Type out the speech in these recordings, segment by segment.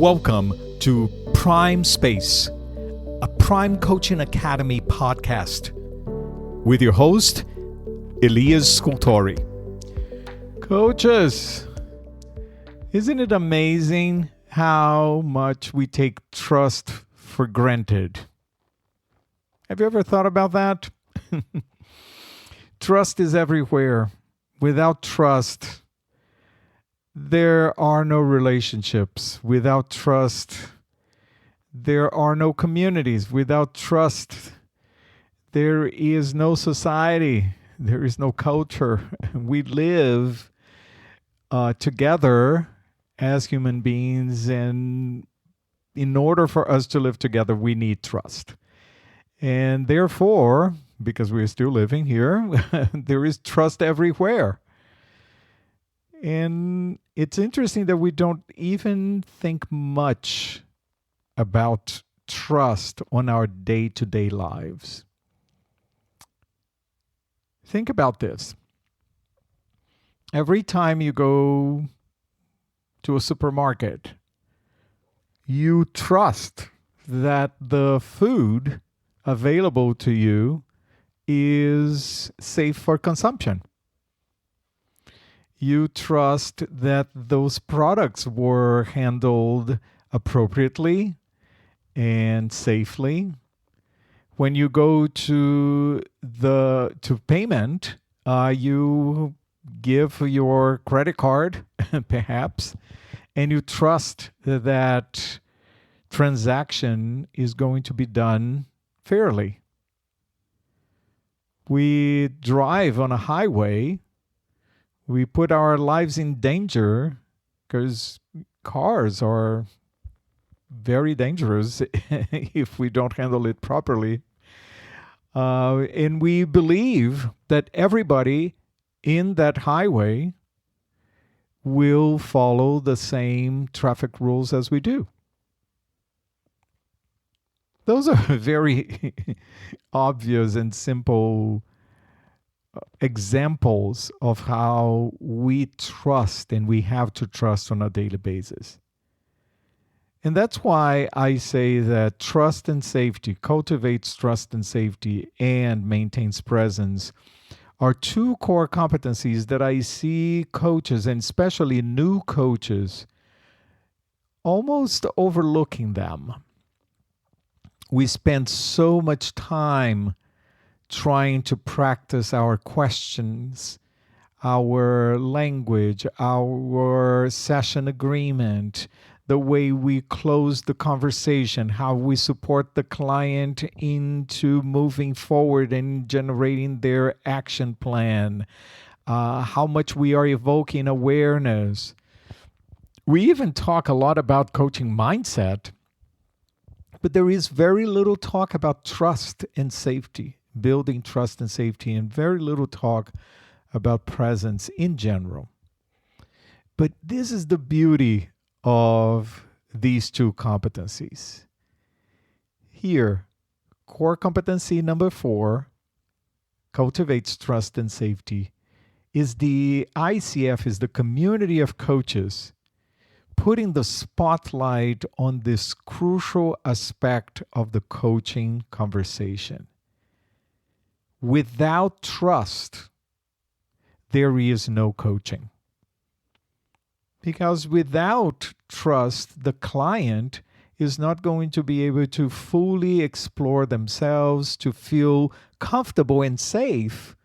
Welcome to Prime Space, a Prime Coaching Academy podcast with your host, Elias. Coaches, isn't it amazing how much we take trust for granted? Have you ever thought about that? Trust is everywhere. Without trust, there are no relationships. Without trust, there are no communities. Without trust, there is no society. There is no culture. We live together as human beings, and in order for us to live together, we need trust. And therefore, because we're still living here, there is trust everywhere. And it's interesting that we don't even think much about trust on our day-to-day lives. Think about this. Every time you go to a supermarket, you trust that the food available to you is safe for consumption. You trust that those products were handled appropriately and safely. When you go to payment, you give your credit card, perhaps, and you trust that transaction is going to be done fairly. We drive on a highway. We put our lives in danger because cars are very dangerous if we don't handle it properly. And we believe that everybody in that highway will follow the same traffic rules as we do. Those are very obvious and simple examples of how we trust, and we have to trust on a daily basis. And that's why I say that trust and safety, cultivates trust and safety, and maintains presence are two core competencies that I see coaches, and especially new coaches, almost overlooking them. We spend so much time trying to practice our questions, our language, our session agreement, the way we close the conversation, how we support the client into moving forward and generating their action plan, how much we are evoking awareness. We even talk a lot about coaching mindset, but there is very little talk about trust and safety. Building trust and safety, and very little talk about presence in general. But this is the beauty of these two competencies. Here, core competency number 4, cultivates trust and safety, is the ICF, is the community of coaches, putting the spotlight on this crucial aspect of the coaching conversation. Without trust, there is no coaching. Because without trust, the client is not going to be able to fully explore themselves, to feel comfortable and safe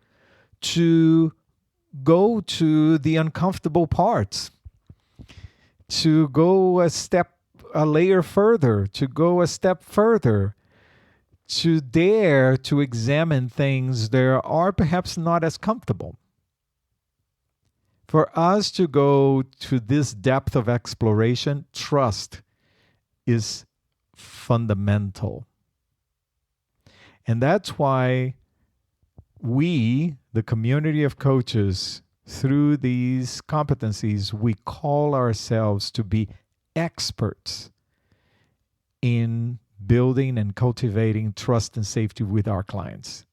to go to the uncomfortable parts, to go a layer further, to go a step further, to dare to examine things that are perhaps not as comfortable. For us to go to this depth of exploration, trust is fundamental. And that's why we, the community of coaches, through these competencies, we call ourselves to be experts in building and cultivating trust and safety with our clients.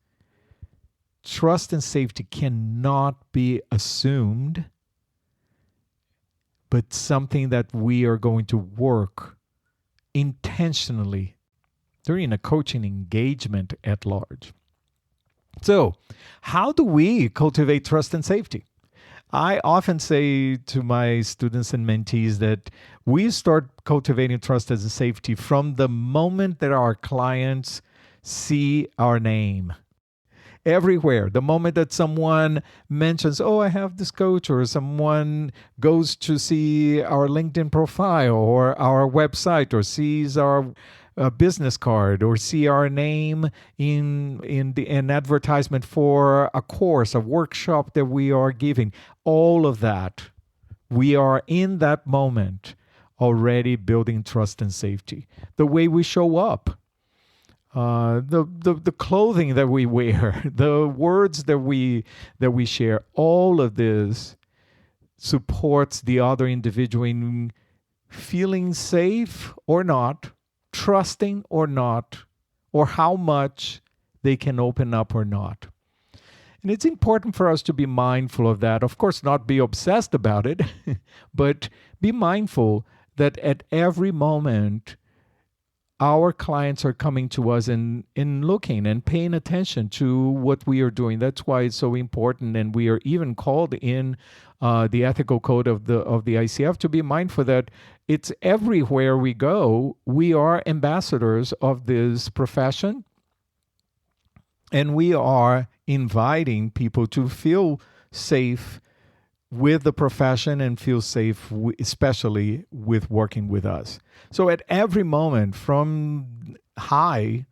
Trust and safety cannot be assumed, but something that we are going to work intentionally during a coaching engagement at large. So, how do we cultivate trust and safety? I often say to my students and mentees that we start cultivating trust and safety from the moment that our clients see our name. Everywhere. The moment that someone mentions, oh, I have this coach, or someone goes to see our LinkedIn profile or our website, or sees our business card, or see our name in an advertisement for a course, a workshop that we are giving, all of that, we are in that moment already building trust and safety. The way we show up, the clothing that we wear, the words that we share, all of this supports the other individual in feeling safe or not, trusting or not, or how much they can open up or not. And it's important for us to be mindful of that. Of course, not be obsessed about it, but be mindful that at every moment, our clients are coming to us and looking and paying attention to what we are doing. That's why it's so important, and we are even called in the ethical code of the ICF to be mindful that it's everywhere we go. We are ambassadors of this profession, and we are inviting people to feel safe with the profession and feel safe, especially with working with us. So at every moment from high,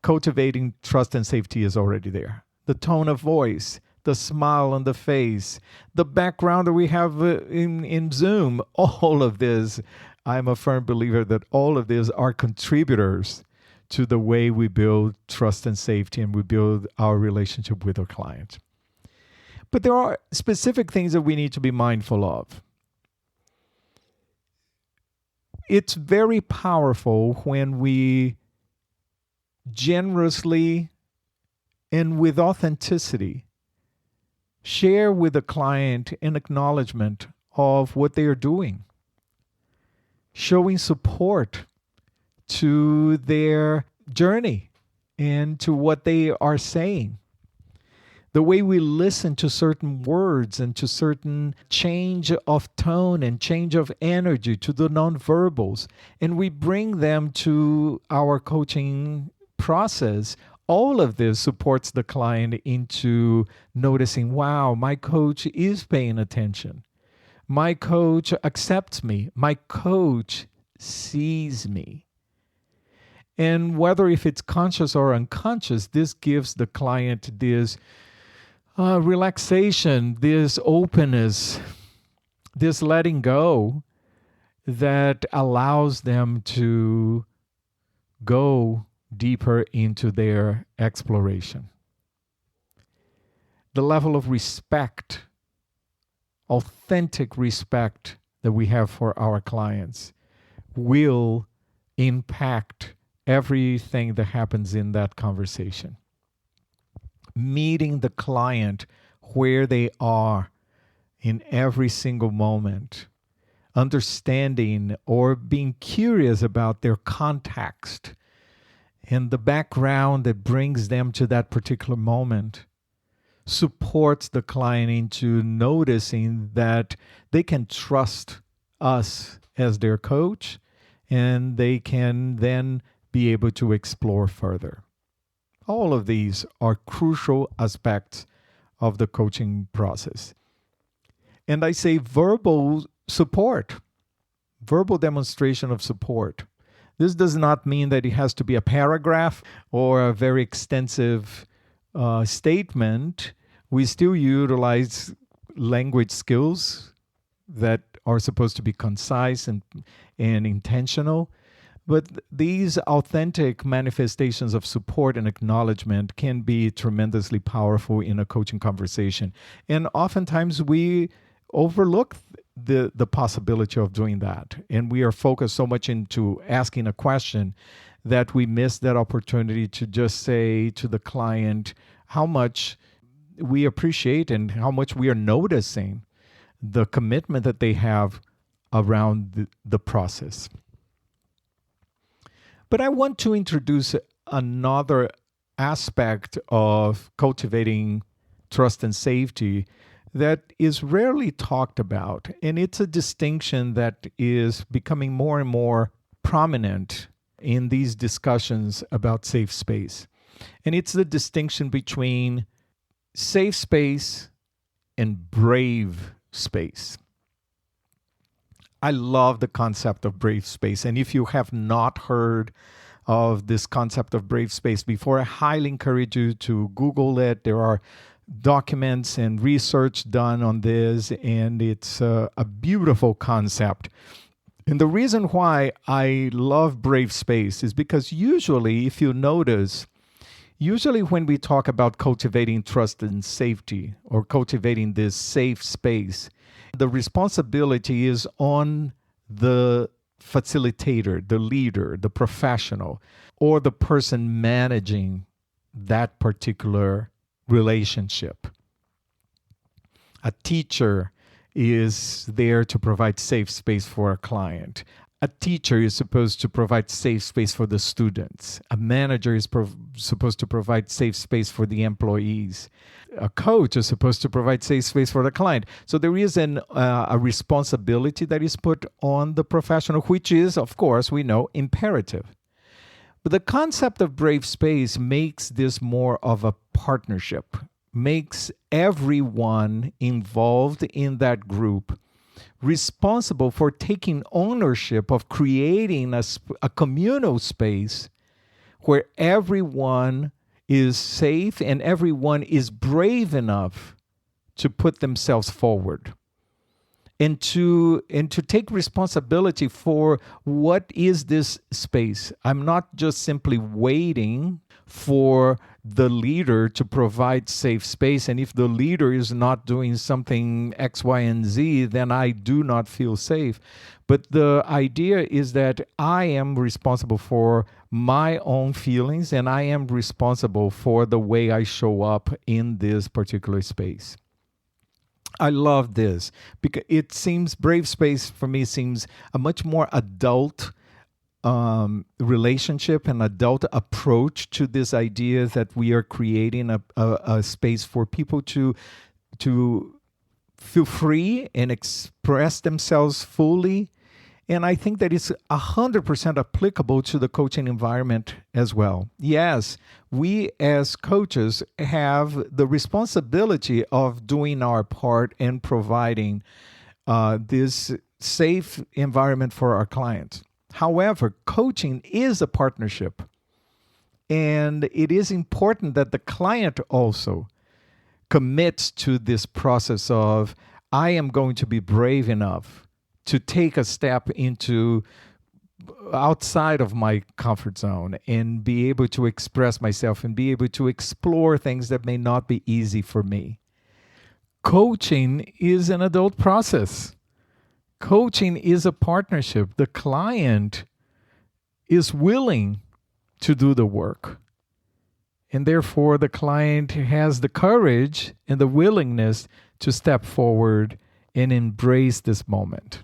cultivating trust and safety is already there. The tone of voice, the smile on the face, the background that we have in Zoom, all of this, I'm a firm believer that all of these are contributors to the way we build trust and safety and we build our relationship with our clients. But there are specific things that we need to be mindful of. It's very powerful when we generously and with authenticity share with the client an acknowledgement of what they are doing, showing support to their journey and to what they are saying. The way we listen to certain words and to certain change of tone and change of energy, to the nonverbals, and we bring them to our coaching process. All of this supports the client into noticing, wow, my coach is paying attention. My coach accepts me. My coach sees me. And whether if it's conscious or unconscious, this gives the client this relaxation, this openness, this letting go that allows them to go deeper into their exploration. The level of respect, authentic respect that we have for our clients will impact everything that happens in that conversation. Meeting the client where they are in every single moment, understanding or being curious about their context and the background that brings them to that particular moment supports the client into noticing that they can trust us as their coach and they can then be able to explore further. All of these are crucial aspects of the coaching process. And I say verbal support, verbal demonstration of support. This does not mean that it has to be a paragraph or a very extensive statement. We still utilize language skills that are supposed to be concise and intentional. But these authentic manifestations of support and acknowledgement can be tremendously powerful in a coaching conversation. And oftentimes we overlook the possibility of doing that. And we are focused so much into asking a question that we miss that opportunity to just say to the client how much we appreciate and how much we are noticing the commitment that they have around the process. But I want to introduce another aspect of cultivating trust and safety that is rarely talked about. And it's a distinction that is becoming more and more prominent in these discussions about safe space. And it's the distinction between safe space and brave space. I love the concept of brave space. And if you have not heard of this concept of brave space before, I highly encourage you to Google it. There are documents and research done on this, and it's a beautiful concept. And the reason why I love brave space is because usually, if you notice, usually when we talk about cultivating trust and safety or cultivating this safe space, the responsibility is on the facilitator, the leader, the professional, or the person managing that particular relationship. A teacher is there to provide safe space for a client. A teacher is supposed to provide safe space for the students. A manager is supposed to provide safe space for the employees. A coach is supposed to provide safe space for the client. So there is a responsibility that is put on the professional, which is, of course, we know, imperative. But the concept of brave space makes this more of a partnership, makes everyone involved in that group responsible for taking ownership of creating a communal space where everyone is safe and everyone is brave enough to put themselves forward and to take responsibility for what is this space. I'm not just simply waiting for the leader to provide safe space, and if the leader is not doing something X, Y, and Z, then I do not feel safe. But the idea is that I am responsible for my own feelings, and I am responsible for the way I show up in this particular space. I love this because it seems brave space for me seems a much more adult relationship, an adult approach to this idea that we are creating a space for people to feel free and express themselves fully. And I think that it's 100% applicable to the coaching environment as well. Yes, we as coaches have the responsibility of doing our part and providing this safe environment for our clients. However, coaching is a partnership. And it is important that the client also commits to this process of, I am going to be brave enough to take a step into outside of my comfort zone and be able to express myself and be able to explore things that may not be easy for me. Coaching is an adult process. Coaching is a partnership. The client is willing to do the work. And therefore, the client has the courage and the willingness to step forward and embrace this moment.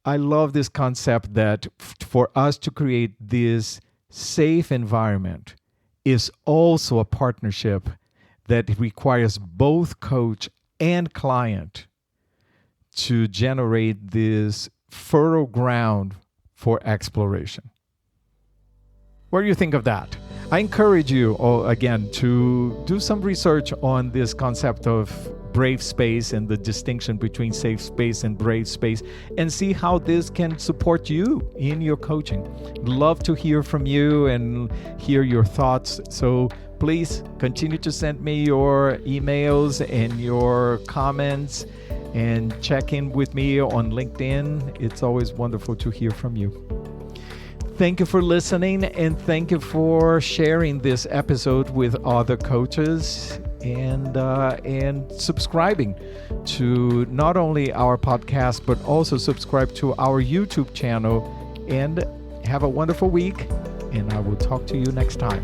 I love this concept that for us to create this safe environment is also a partnership that requires both coach and client to generate this fertile ground for exploration. What do you think of that? I encourage you, again, to do some research on this concept of brave space and the distinction between safe space and brave space, and see how this can support you in your coaching. Love to hear from you and hear your thoughts. So please continue to send me your emails and your comments and check in with me on LinkedIn. It's always wonderful to hear from you. Thank you for listening, and thank you for sharing this episode with other coaches and subscribing to not only our podcast, but also subscribe to our YouTube channel. And have a wonderful week, and I will talk to you next time.